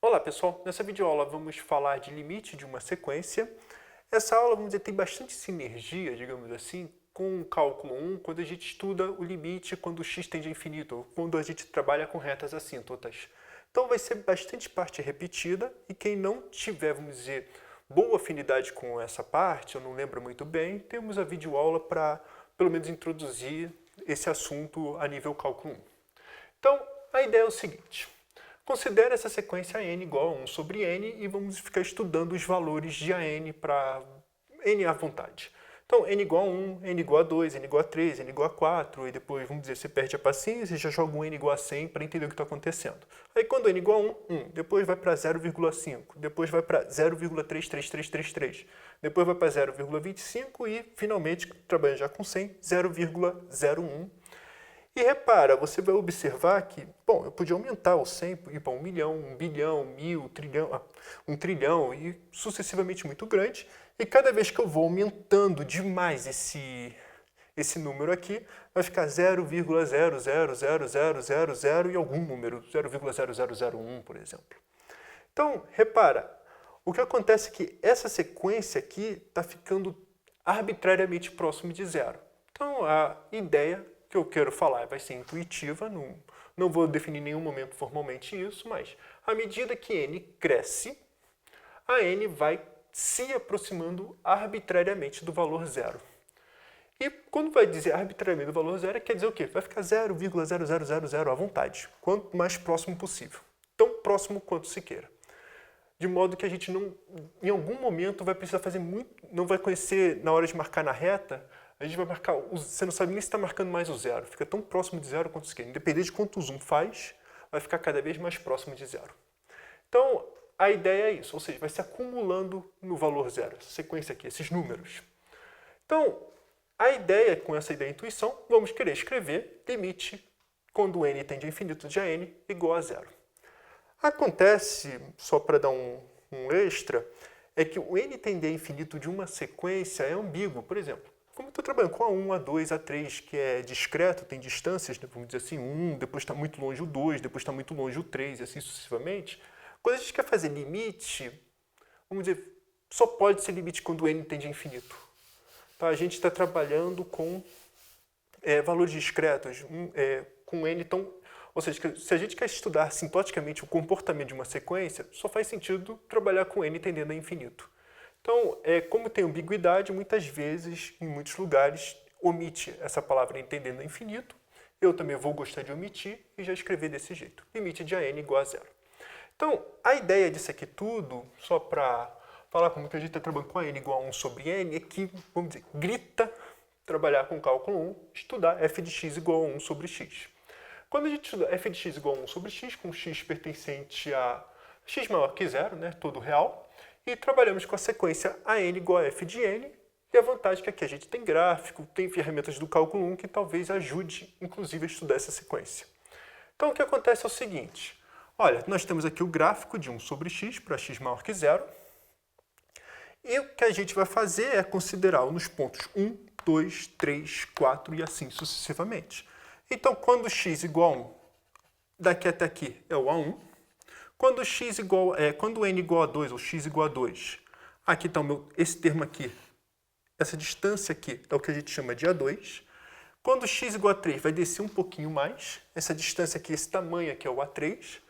Olá pessoal, nessa videoaula vamos falar de limite de uma sequência. Essa aula, vamos dizer, tem bastante sinergia, digamos assim, com o cálculo 1, quando a gente estuda o limite quando o x tende a infinito, ou quando a gente trabalha com retas assíntotas. Então vai ser bastante parte repetida, e quem não tiver, vamos dizer, boa afinidade com essa parte, eu não lembro muito bem, temos a videoaula para, pelo menos, introduzir esse assunto a nível cálculo 1. Então, a ideia é o seguinte. Considere essa sequência n igual a 1 sobre n e vamos ficar estudando os valores de AN para n à vontade. Então, n igual a 1, n igual a 2, n igual a 3, n igual a 4, e depois, vamos dizer, você perde a paciência e já joga um n igual a 100 para entender o que está acontecendo. Aí, quando n igual a 1, 1. Depois vai para 0,5. Depois vai para 0,33333. Depois vai para 0,25 e, finalmente, trabalhando já com 100, 0,01. E repara, você vai observar que, bom, eu podia aumentar o 100 e para 1 milhão, 1 bilhão, 1000, trilhão, 1 trilhão e sucessivamente muito grande. E cada vez que eu vou aumentando demais esse número aqui, vai ficar 0,00000 e algum número, 0,0001, por exemplo. Então, repara, o que acontece é que essa sequência aqui está ficando arbitrariamente próximo de zero. Então, a ideia que eu quero falar vai ser intuitiva, não vou definir em nenhum momento formalmente isso, mas à medida que n cresce, a n vai se aproximando arbitrariamente do valor zero. E quando vai dizer arbitrariamente do valor zero, quer dizer o quê? Vai ficar 0,0000 à vontade, quanto mais próximo possível, tão próximo quanto se queira. De modo que a gente não, em algum momento, vai precisar fazer muito, não vai conhecer na hora de marcar na reta, a gente vai marcar, você não sabe nem se está marcando mais o zero, fica tão próximo de zero quanto se quer. Independente de quanto o zoom faz, vai ficar cada vez mais próximo de zero. Então, a ideia é isso, ou seja, vai se acumulando no valor zero, essa sequência aqui, esses números. Então, a ideia, com essa ideia de intuição, vamos querer escrever limite quando n tende a infinito de AN igual a zero. Acontece, só para dar um extra, é que o n tender a infinito de uma sequência é ambíguo. Por exemplo, como eu estou trabalhando com A1, A2, A3, que é discreto, tem distâncias, né, vamos dizer assim, 1, depois está muito longe o 2, depois está muito longe o 3, e assim sucessivamente. Quando a gente quer fazer limite, vamos dizer, só pode ser limite quando n tende a infinito. Tá? A gente está trabalhando com valores discretos, com n tão... Ou seja, se a gente quer estudar sintoticamente o comportamento de uma sequência, só faz sentido trabalhar com n tendendo a infinito. Então, como tem ambiguidade, muitas vezes, em muitos lugares, omite essa palavra entendendo a infinito. Eu também vou gostar de omitir e já escrever desse jeito. Limite de AN igual a zero. Então, a ideia disso aqui tudo, só para falar como que a gente está trabalhando com AN igual a 1 sobre n, é que, vamos dizer, grita trabalhar com cálculo 1, estudar f de x igual a 1 sobre x. Quando a gente estuda f de x igual a 1 sobre x, com x pertencente a x maior que zero, né, todo real, e trabalhamos com a sequência AN igual a f de n, e a vantagem é que aqui a gente tem gráfico, tem ferramentas do cálculo 1 que talvez ajude, inclusive, a estudar essa sequência. Então, o que acontece é o seguinte. Olha, nós temos aqui o gráfico de 1 sobre x para x maior que zero, e o que a gente vai fazer é considerar nos pontos 1, 2, 3, 4 e assim sucessivamente. Então, quando x igual a 1, daqui até aqui é o A1. Quando quando n igual a 2, ou x igual a 2, aqui está esse termo aqui, essa distância aqui é o que a gente chama de A2. Quando x igual a 3, vai descer um pouquinho mais, essa distância aqui, esse tamanho aqui é o A3.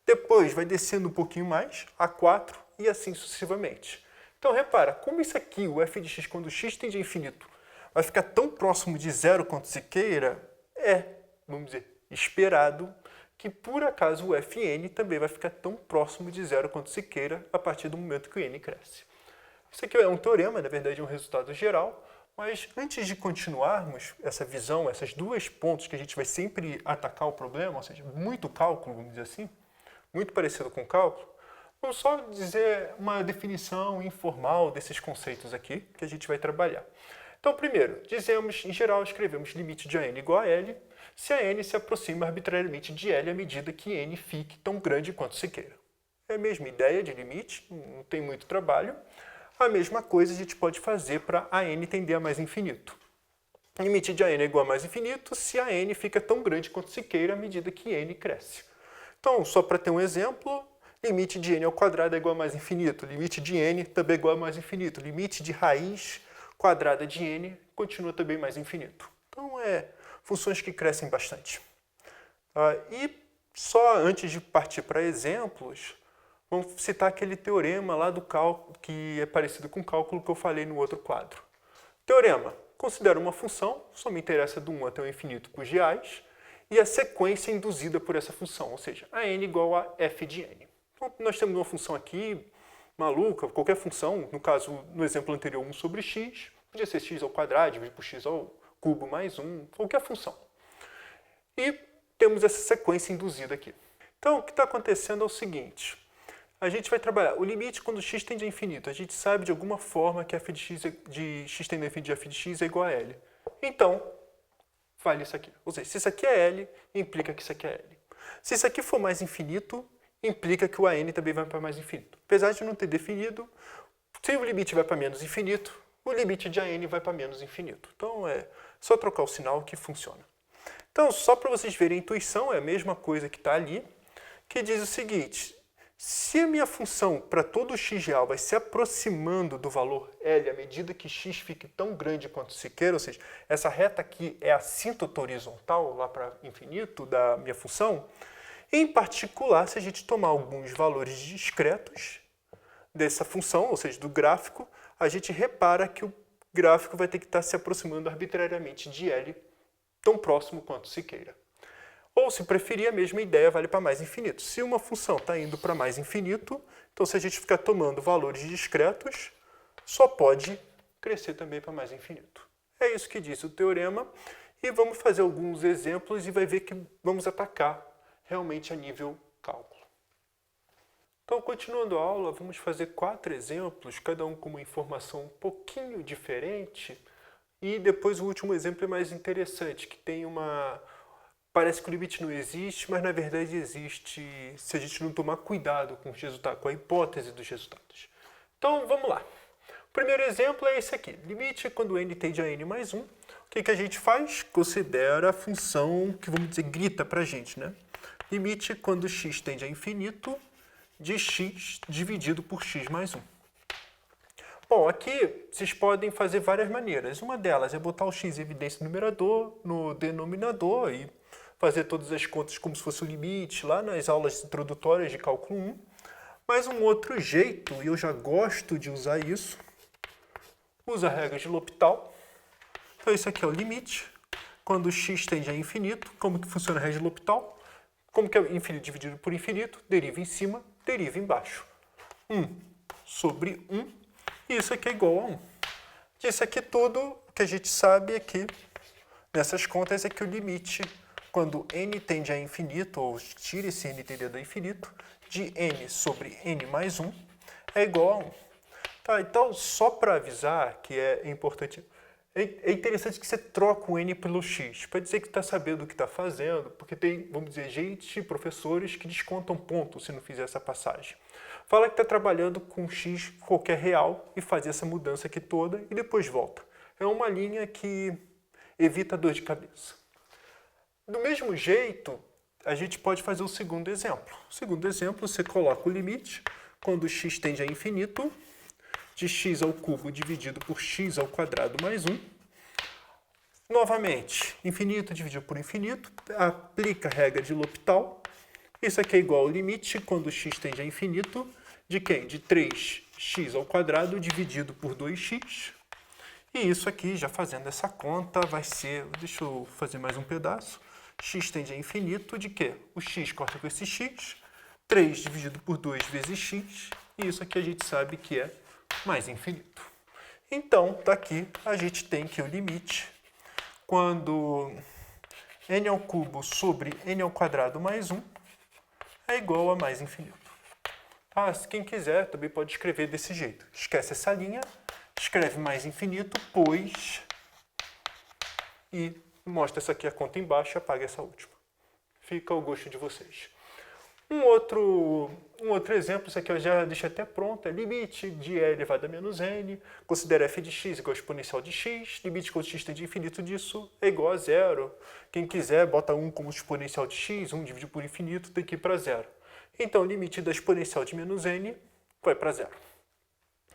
Depois vai descendo um pouquinho mais, A4 e assim sucessivamente. Então, repara, como isso aqui, o f de x, quando x tende a infinito, vai ficar tão próximo de zero quanto se queira, vamos dizer, esperado que por acaso o fn também vai ficar tão próximo de zero quanto se queira a partir do momento que o n cresce. Isso aqui é um teorema, na verdade é um resultado geral, mas antes de continuarmos essa visão, esses dois pontos que a gente vai sempre atacar o problema, ou seja, muito cálculo, vamos dizer assim, muito parecido com cálculo, vamos só dizer uma definição informal desses conceitos aqui que a gente vai trabalhar. Então, primeiro, dizemos, em geral, escrevemos limite de AN igual a L, se a n se aproxima arbitrariamente de L à medida que n fique tão grande quanto se queira. É a mesma ideia de limite, não tem muito trabalho. A mesma coisa a gente pode fazer para a n tender a mais infinito. Limite de a n é igual a mais infinito se a n fica tão grande quanto se queira à medida que n cresce. Então, só para ter um exemplo, limite de n ao quadrado é igual a mais infinito, limite de n também é igual a mais infinito, limite de raiz quadrada de n continua também mais infinito. Então, funções que crescem bastante. E só antes de partir para exemplos, vamos citar aquele teorema lá do cálculo, que é parecido com o cálculo que eu falei no outro quadro. Teorema: considera uma função, só me interessa do 1 até o infinito por reais, e a sequência induzida por essa função, ou seja, a n igual a f de n. Então, nós temos uma função aqui, maluca, qualquer função, no caso, no exemplo anterior, 1 sobre x, podia ser x ao quadrado, dividido por x ao cubo mais 1, qualquer função. E temos essa sequência induzida aqui. Então, o que está acontecendo é o seguinte: a gente vai trabalhar o limite quando x tende a infinito. A gente sabe de alguma forma que f de x tende a infinito de f de x é igual a L. Então, vale isso aqui. Ou seja, se isso aqui é L, implica que isso aqui é L. Se isso aqui for mais infinito, implica que o AN também vai para mais infinito. Apesar de não ter definido, se o limite vai para menos infinito, o limite de AN vai para menos infinito. Então, é só trocar o sinal que funciona. Então, só para vocês verem a intuição, é a mesma coisa que está ali, que diz o seguinte: se a minha função para todo x real vai se aproximando do valor L à medida que x fique tão grande quanto se queira, ou seja, essa reta aqui é a assíntota horizontal lá para infinito da minha função, em particular, se a gente tomar alguns valores discretos dessa função, ou seja, do gráfico, a gente repara que o gráfico vai ter que estar se aproximando arbitrariamente de L tão próximo quanto se queira. Ou, se preferir, a mesma ideia vale para mais infinito. Se uma função está indo para mais infinito, então se a gente ficar tomando valores discretos, só pode crescer também para mais infinito. É isso que diz o teorema, e vamos fazer alguns exemplos e vai ver que vamos atacar realmente a nível cálculo. Então, continuando a aula, vamos fazer 4 exemplos, cada um com uma informação um pouquinho diferente, e depois o último exemplo é mais interessante, que tem parece que o limite não existe, mas na verdade existe se a gente não tomar cuidado com os resultados, com a hipótese dos resultados. Então, vamos lá. O primeiro exemplo é esse aqui. Limite quando n tende a n mais 1. O que a gente faz? Considera a função que, vamos dizer, grita para a gente, né? Limite quando x tende a infinito de x dividido por x mais 1. Bom, aqui vocês podem fazer várias maneiras. Uma delas é botar o x em evidência no numerador, no denominador e fazer todas as contas como se fosse o limite, lá nas aulas introdutórias de cálculo 1. Mas um outro jeito, e eu já gosto de usar isso, usa a regra de L'Hopital. Então, isso aqui é o limite. Quando x tende a infinito, como que funciona a regra de L'Hopital? Como que é infinito dividido por infinito? Deriva em cima, deriva embaixo. 1 sobre 1, e isso aqui é igual a 1. Isso aqui tudo que a gente sabe aqui, nessas contas, é que o limite, quando n tende a infinito, ou tira esse n tendendo a infinito, de n sobre n mais 1, é igual a 1. Tá, então, só para avisar que é importante, é interessante que você troca o n pelo x, para dizer que está sabendo o que está fazendo, porque tem, vamos dizer, gente, professores que descontam ponto se não fizer essa passagem. Fala que está trabalhando com x qualquer real e faz essa mudança aqui toda e depois volta. É uma linha que evita dor de cabeça. Do mesmo jeito, a gente pode fazer o segundo exemplo. O segundo exemplo, você coloca o limite quando x tende a infinito, de x ao cubo dividido por x ao quadrado mais 1. Novamente, infinito dividido por infinito, aplica a regra de L'Hopital. Isso aqui é igual ao limite quando x tende a infinito, de quem? De 3x ao quadrado dividido por 2x. E isso aqui, já fazendo essa conta, vai ser, deixa eu fazer mais um pedaço, x tende a infinito de quê? O x corta com esse x, 3 dividido por 2 vezes x, e isso aqui a gente sabe que é mais infinito. Então, daqui a gente tem que o limite, quando n ao cubo sobre n ao quadrado mais 1 é igual a mais infinito. Tá? Quem quiser também pode escrever desse jeito. Esquece essa linha, escreve mais infinito, pois, e mostra essa aqui a conta embaixo e apaga essa última. Fica ao gosto de vocês. Um outro exemplo, isso aqui eu já deixei até pronto, é limite de e elevado a menos n, considera f de x igual ao exponencial de x, limite quando x tende a infinito disso é igual a zero. Quem quiser, bota 1 como exponencial de x, 1 dividido por infinito tem que ir para zero. Então, o limite da exponencial de menos n vai para zero.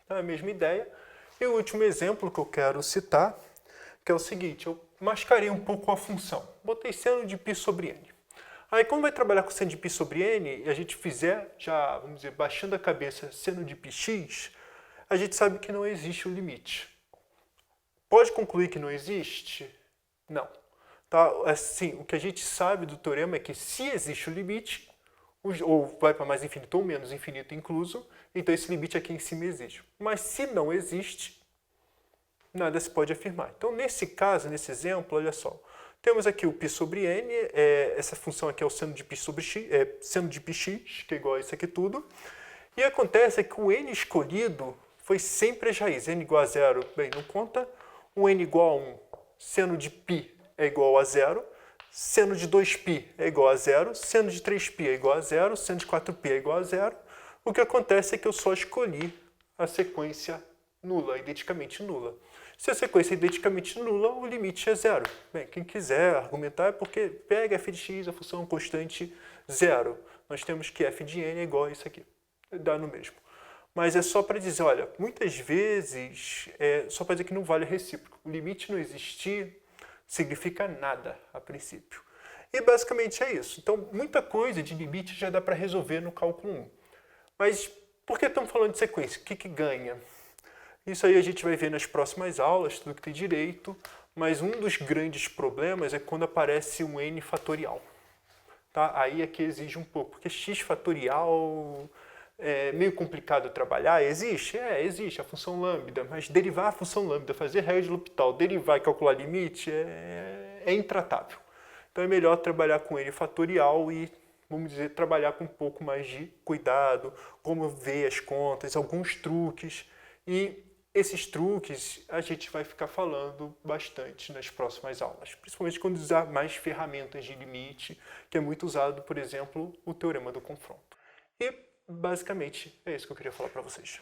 Então, é a mesma ideia. E o último exemplo que eu quero citar, que é o seguinte, eu mascarei um pouco a função. Botei seno de π sobre n. Aí, quando vai trabalhar com seno de π sobre n, e a gente fizer, já, vamos dizer, baixando a cabeça, seno de πx, a gente sabe que não existe o limite. Pode concluir que não existe? Não. Tá? Assim, o que a gente sabe do teorema é que se existe o limite, ou vai para mais infinito ou menos infinito incluso, então esse limite aqui em cima existe. Mas se não existe, nada se pode afirmar. Então, nesse caso, nesse exemplo, olha só, temos aqui o π sobre n, essa função aqui é o seno de π sobre x, seno de πx, que é igual a isso aqui tudo, e acontece que o n escolhido foi sempre as raízes, n igual a zero, bem, não conta, o n igual a 1, seno de π é igual a zero, seno de 2π é igual a zero, seno de 3π é igual a zero, seno de 4π é igual a zero. O que acontece é que eu só escolhi a sequência nula, identicamente nula. Se a sequência é identicamente nula, o limite é zero. Bem, quem quiser argumentar é porque pega f de x, a função constante zero. Nós temos que f de n é igual a isso aqui. Dá no mesmo. Mas é só para dizer, olha, muitas vezes, só para dizer que não vale a recíproca. O limite não existir significa nada, a princípio. E basicamente é isso. Então, muita coisa de limite já dá para resolver no cálculo 1. Mas por que estamos falando de sequência? O que ganha? Isso aí a gente vai ver nas próximas aulas, tudo que tem direito, mas um dos grandes problemas é quando aparece um n fatorial. Tá? Aí é que exige um pouco, porque x fatorial é meio complicado trabalhar. Existe? Existe a função lambda, mas derivar a função lambda, fazer raiz de L'Hopital, derivar e calcular limite é intratável. Então é melhor trabalhar com n fatorial e, vamos dizer, trabalhar com um pouco mais de cuidado, como ver as contas, alguns truques. E esses truques a gente vai ficar falando bastante nas próximas aulas, principalmente quando usar mais ferramentas de limite, que é muito usado, por exemplo, o teorema do confronto. E basicamente, é isso que eu queria falar para vocês.